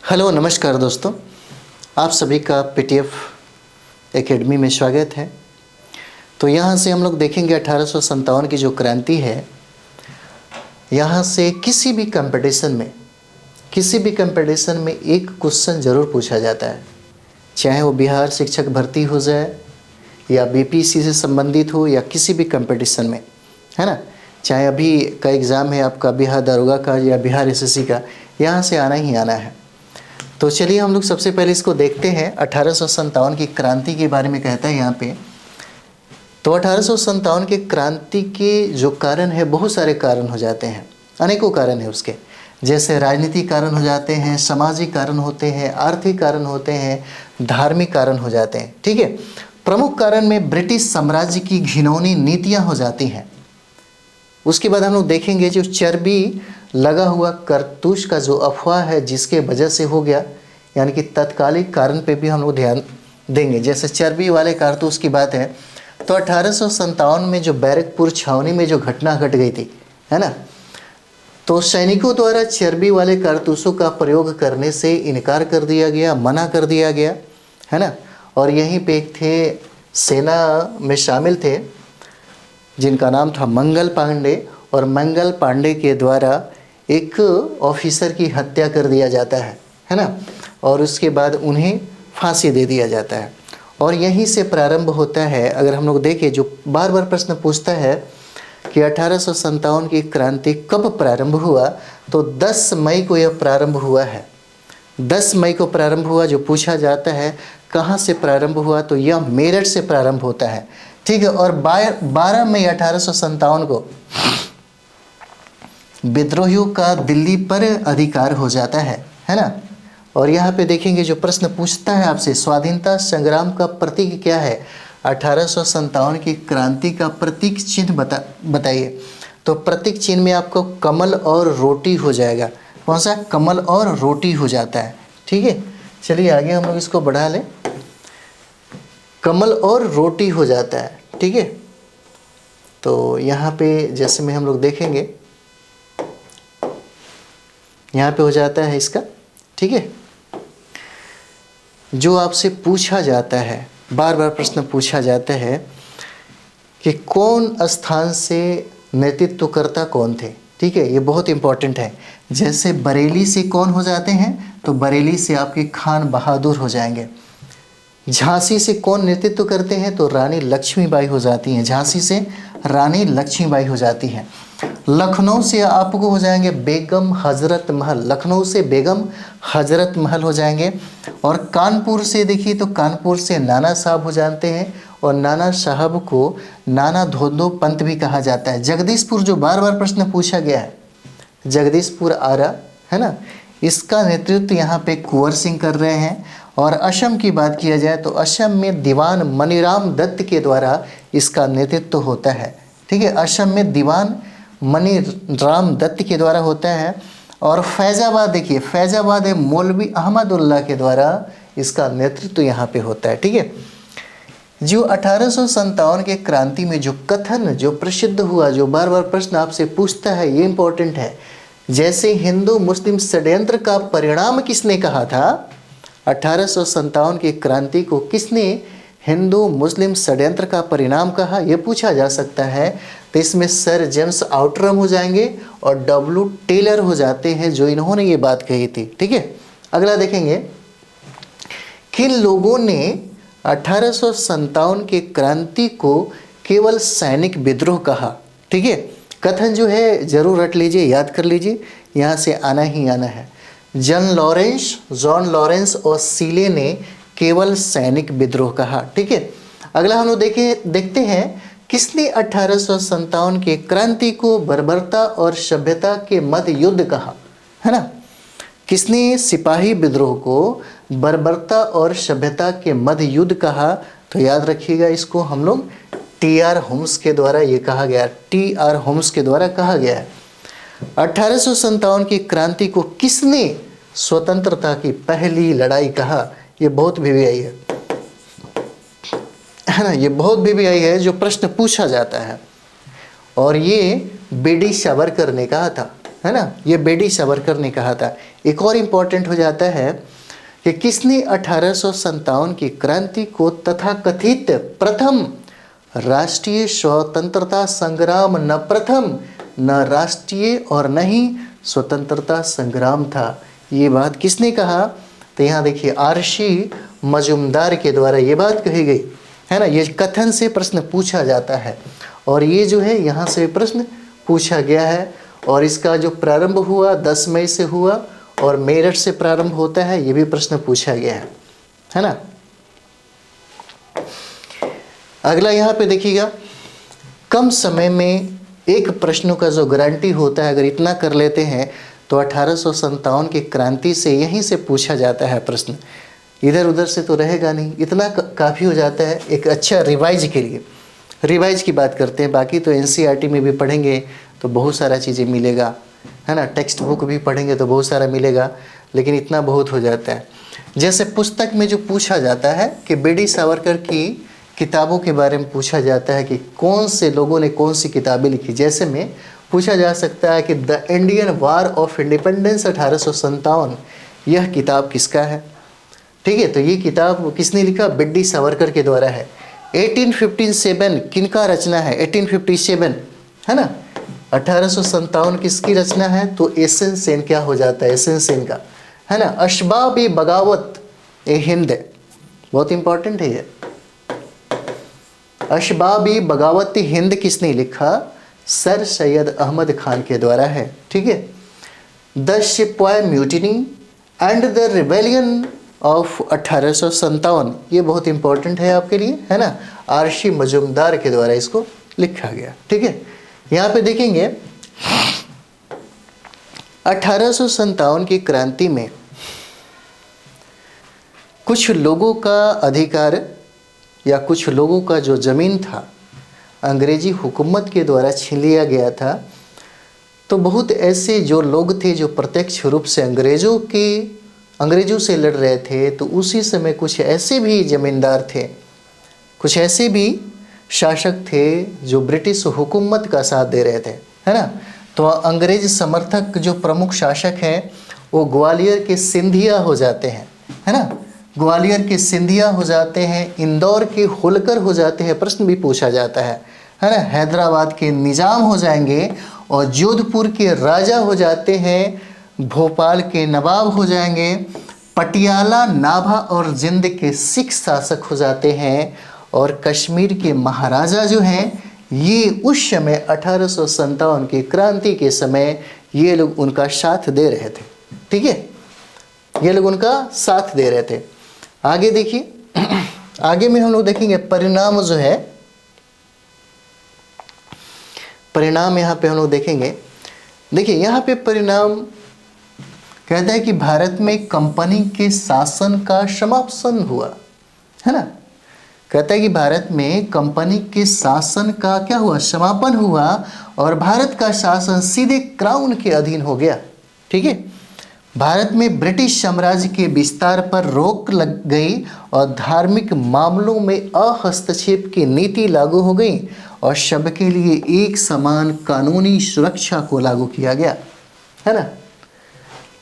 Hello नमस्कार दोस्तों, आप सभी का पीटीएफ एकेडमी में स्वागत है। तो यहाँ से हम लोग देखेंगे 1857 की जो क्रांति है, यहाँ से किसी भी कंपटीशन में एक क्वेश्चन ज़रूर पूछा जाता है, चाहे वो बिहार शिक्षक भर्ती हो जाए या बीपीएससी से संबंधित हो या किसी भी कंपटीशन में, है ना। चाहे अभी का एग्ज़ाम है आपका बिहार दरोगा का या बिहार एसएससी का, यहाँ से आना ही आना है। तो चलिए हम लोग सबसे पहले इसको देखते हैं। 1857 की क्रांति के बारे में कहता है यहाँ पे। तो 1857 के क्रांति के जो कारण है, बहुत सारे कारण हो जाते हैं, अनेकों कारण है उसके। जैसे राजनीतिक कारण हो जाते हैं, सामाजिक कारण होते हैं, आर्थिक कारण होते हैं, धार्मिक कारण हो जाते हैं। ठीक है। प्रमुख कारण में ब्रिटिश साम्राज्य की घिनौनी नीतियाँ हो जाती हैं। उसके बाद हम लोग देखेंगे जो चर्बी लगा हुआ कारतूस का जो अफवाह है, जिसके वजह से हो गया, यानी कि तत्कालिक कारण पे भी हम लोग ध्यान देंगे। जैसे चर्बी वाले कारतूस की बात है तो 1857 में जो बैरकपुर छावनी में जो घटना घट गई थी, है ना, तो सैनिकों द्वारा चर्बी वाले कारतूसों का प्रयोग करने से इनकार कर दिया गया, मना कर दिया गया, है ना। और यहीं पे एक थे, सेना में शामिल थे जिनका नाम था मंगल पांडे, और मंगल पांडे के द्वारा एक ऑफिसर की हत्या कर दिया जाता है ना। और उसके बाद उन्हें फांसी दे दिया जाता है। और यहीं से प्रारंभ होता है। अगर हम लोग देखें, जो बार बार प्रश्न पूछता है कि 1857 की क्रांति कब प्रारंभ हुआ, तो 10 मई को यह प्रारंभ हुआ है। 10 मई को प्रारंभ हुआ। जो पूछा जाता है कहाँ से प्रारंभ हुआ, तो यह मेरठ से प्रारंभ होता है। ठीक है। और 12 मई 1857 को विद्रोहियों का दिल्ली पर अधिकार हो जाता है ना। और यहाँ पे देखेंगे जो प्रश्न पूछता है आपसे, स्वाधीनता संग्राम का प्रतीक क्या है। 1857 की क्रांति का प्रतीक चिन्ह बताइए। तो प्रतीक चिन्ह में आपको कमल और रोटी हो जाएगा। कौन सा? कमल और रोटी हो जाता है। ठीक है। चलिए आगे हम लोग इसको बढ़ा लें। कमल और रोटी हो जाता है। ठीक है। तो यहाँ पे जैसे में हम लोग देखेंगे, यहाँ पे हो जाता है इसका। ठीक है। जो आपसे पूछा जाता है, बार बार प्रश्न पूछा जाता है कि कौन स्थान से नेतृत्वकर्ता कौन थे। ठीक है। ये बहुत इंपॉर्टेंट है। जैसे बरेली से कौन हो जाते हैं, तो बरेली से आपके खान बहादुर हो जाएंगे। झांसी से कौन नेतृत्व करते हैं, तो रानी लक्ष्मीबाई हो जाती हैं। झांसी से रानी लक्ष्मीबाई हो जाती हैं। लखनऊ से आपको हो जाएंगे बेगम हजरत महल। लखनऊ से बेगम हजरत महल हो जाएंगे। और कानपुर से देखिए, तो कानपुर से नाना साहब हो जाते हैं। और नाना साहब को नाना धोंदो पंत भी कहा जाता है। जगदीशपुर, जो बार बार प्रश्न पूछा गया है, जगदीशपुर आरा, है ना, इसका नेतृत्व यहाँ पे कुंवर सिंह कर रहे हैं। और असम की बात किया जाए तो असम में दीवान मनीराम दत्त के द्वारा इसका नेतृत्व होता है। ठीक है। असम में दीवान मनीराम दत्त के द्वारा होता है। और फैज़ाबाद देखिए, फैज़ाबाद मौलवी अहमदुल्लाह के द्वारा इसका नेतृत्व यहाँ पे होता है। ठीक है। जो 1857 के क्रांति में जो कथन जो प्रसिद्ध हुआ, जो बार बार प्रश्न आपसे पूछता है, ये इंपॉर्टेंट है। जैसे हिंदू मुस्लिम षड्यंत्र का परिणाम किसने कहा था, 1857 की क्रांति को किसने हिंदू मुस्लिम षड्यंत्र का परिणाम कहा, यह पूछा जा सकता है। तो इसमें सर जेम्स आउटरम हो जाएंगे और डब्ल्यू टेलर हो जाते हैं, जो इन्होंने ये बात कही थी। ठीक है। अगला देखेंगे, किन लोगों ने 1857 के क्रांति को केवल सैनिक विद्रोह कहा। ठीक है। कथन जो है जरूर रट लीजिए, याद कर लीजिए, यहाँ से आना ही आना है। जॉन लॉरेंस और सीले ने केवल सैनिक विद्रोह कहा। ठीक है। अगला हम लोग देखते हैं, किसने 1857 के क्रांति को बर्बरता और सभ्यता के मध्य युद्ध कहा, है ना। किसने सिपाही विद्रोह को बर्बरता और सभ्यता के मध्य युद्ध कहा, तो याद रखिएगा, इसको हम लोग टी.आर. होम्स के द्वारा ये कहा गया, टी.आर. होम्स के द्वारा कहा गया है। 1857 की क्रांति को किसने स्वतंत्रता की पहली लड़ाई कहा, ये बहुत वीवीआई है ना, ये बहुत वीवीआई है, जो प्रश्न पूछा जाता है। और ये बी.डी. सावरकर ने कहा था, है ना, ये बी.डी. सावरकर ने कहा था। एक और इम्पॉर्टेंट हो जाता है कि किसने 1857 की क्रांति को तथाकथित प्रथम राष्ट्रीय स्वतंत्रता संग्राम, न प्रथम न राष्ट्रीय और न ही स्वतंत्रता संग्राम था, ये बात किसने कहा? तो यहाँ देखिए आरसी मजुमदार के द्वारा ये बात कही गई है ना। ये कथन से प्रश्न पूछा जाता है और ये जो है यहाँ से प्रश्न पूछा गया है। और इसका जो प्रारंभ हुआ 10 मई से हुआ और मेरठ से प्रारंभ होता है, ये भी प्रश्न पूछा गया है ना। अगला यहाँ पे देखिएगा, कम समय में एक प्रश्नों का जो गारंटी होता है, अगर इतना कर लेते हैं तो 1857 की क्रांति से यहीं से पूछा जाता है प्रश्न, इधर उधर से तो रहेगा नहीं। इतना काफ़ी हो जाता है एक अच्छा रिवाइज के लिए। रिवाइज की बात करते हैं, बाकी तो एनसीईआरटी में भी पढ़ेंगे तो बहुत सारा चीज़ें मिलेगा है ना, टेक्स्ट बुक भी पढ़ेंगे तो बहुत सारा मिलेगा, लेकिन इतना बहुत हो जाता है। जैसे पुस्तक में जो पूछा जाता है कि बीडी सावरकर की किताबों के बारे में पूछा जाता है कि कौन से लोगों ने कौन सी किताबें लिखी, जैसे में पूछा जा सकता है कि the Indian war of independence 1857, यह किताब किसका है? ठीक है, तो ये किताब किसने लिखा? बीडी सावरकर के द्वारा है। 1857 किनका रचना है? 1857 है ना। 1857 किसकी रचना है? तो एस.एन. सेन क्या हो जाता है? एस.एन. सेन का है ना। अशबाब बगावत ए हिंद, बहुत इंपॉर्टेंट है ये। अशबाब बगावत हिंद किसने लिखा? सर सैयद अहमद खान के द्वारा है। ठीक है। द सिपाही mutiny and the rebellion of 1857, ये बहुत इंपॉर्टेंट है आपके लिए है ना। आरसी मजुमदार के द्वारा इसको लिखा गया। ठीक है, यहाँ पे देखेंगे 1857 की क्रांति में कुछ लोगों का अधिकार या कुछ लोगों का जो ज़मीन था अंग्रेजी हुकूमत के द्वारा छीन लिया गया था। तो बहुत ऐसे जो लोग थे जो प्रत्यक्ष रूप से अंग्रेज़ों से लड़ रहे थे, तो उसी समय कुछ ऐसे भी ज़मींदार थे, कुछ ऐसे भी शासक थे जो ब्रिटिश हुकूमत का साथ दे रहे थे है ना। तो अंग्रेज समर्थक जो प्रमुख शासक हैं वो ग्वालियर के सिंधिया हो जाते हैं है ना। ग्वालियर के सिंधिया हो जाते हैं, इंदौर के होलकर हो जाते हैं, प्रश्न भी पूछा जाता है ना। हैदराबाद के निज़ाम हो जाएंगे और जोधपुर के राजा हो जाते हैं, भोपाल के नवाब हो जाएंगे, पटियाला, नाभा और जिंद के सिख शासक हो जाते हैं और कश्मीर के महाराजा जो हैं ये उस समय 1857 की क्रांति के समय ये लोग उनका साथ दे रहे थे। ठीक है, ये लोग उनका साथ दे रहे थे। आगे देखिए, आगे में हम लोग देखेंगे परिणाम जो है, परिणाम यहाँ पे हम लोग देखेंगे। देखिए यहाँ पे परिणाम कहता है कि भारत में कंपनी के शासन का समापन हुआ है ना। कहता है कि भारत में कंपनी के शासन का क्या हुआ? समापन हुआ और भारत का शासन सीधे क्राउन के अधीन हो गया। ठीक है, भारत में ब्रिटिश साम्राज्य के विस्तार पर रोक लग गई और धार्मिक मामलों में अहस्तक्षेप की नीति लागू हो गई और सबके लिए एक समान कानूनी सुरक्षा को लागू किया गया है ना।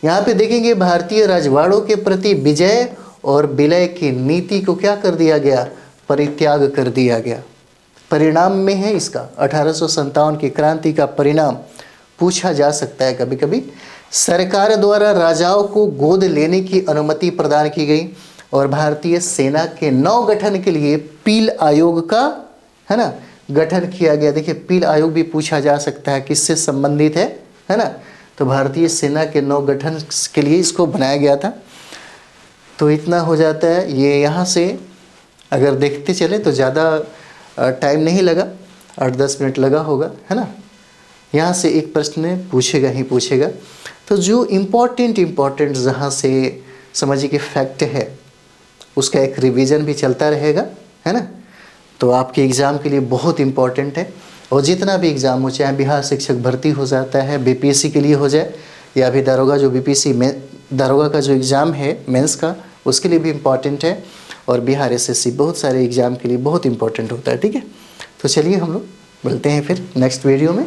यहाँ पे देखेंगे भारतीय राजवाड़ों के प्रति विजय और विलय की नीति को क्या कर दिया गया? परित्याग कर दिया गया। परिणाम में है इसका 1857 की क्रांति का परिणाम पूछा जा सकता है कभी कभी। सरकार द्वारा राजाओं को गोद लेने की अनुमति प्रदान की गई और भारतीय सेना के नव गठन के लिए पील आयोग का है ना गठन किया गया। देखिए पील आयोग भी पूछा जा सकता है किससे संबंधित है ना। तो भारतीय सेना के नव गठन के लिए इसको बनाया गया था। तो इतना हो जाता है। ये यहाँ से अगर देखते चले तो ज़्यादा टाइम नहीं लगा, 8-10 मिनट लगा होगा है ना। यहाँ से एक प्रश्न पूछेगा ही पूछेगा। तो जो इम्पोर्टेंट जहाँ से समझिए कि फैक्ट है उसका एक रिवीजन भी चलता रहेगा है ना। तो आपके एग्ज़ाम के लिए बहुत इम्पोर्टेंट है। और जितना भी एग्ज़ाम हो, चाहे बिहार शिक्षक भर्ती हो जाता है, बीपीएससी के लिए हो जाए या अभी दारोगा जो बीपीएससी में दारोगा का जो एग्ज़ाम है मेंस का, उसके लिए भी इम्पॉर्टेंट है। और बिहार एसएससी बहुत सारे एग्ज़ाम के लिए बहुत इंपॉर्टेंट होता है। ठीक है, तो चलिए हम लोग मिलते हैं फिर नेक्स्ट वीडियो में।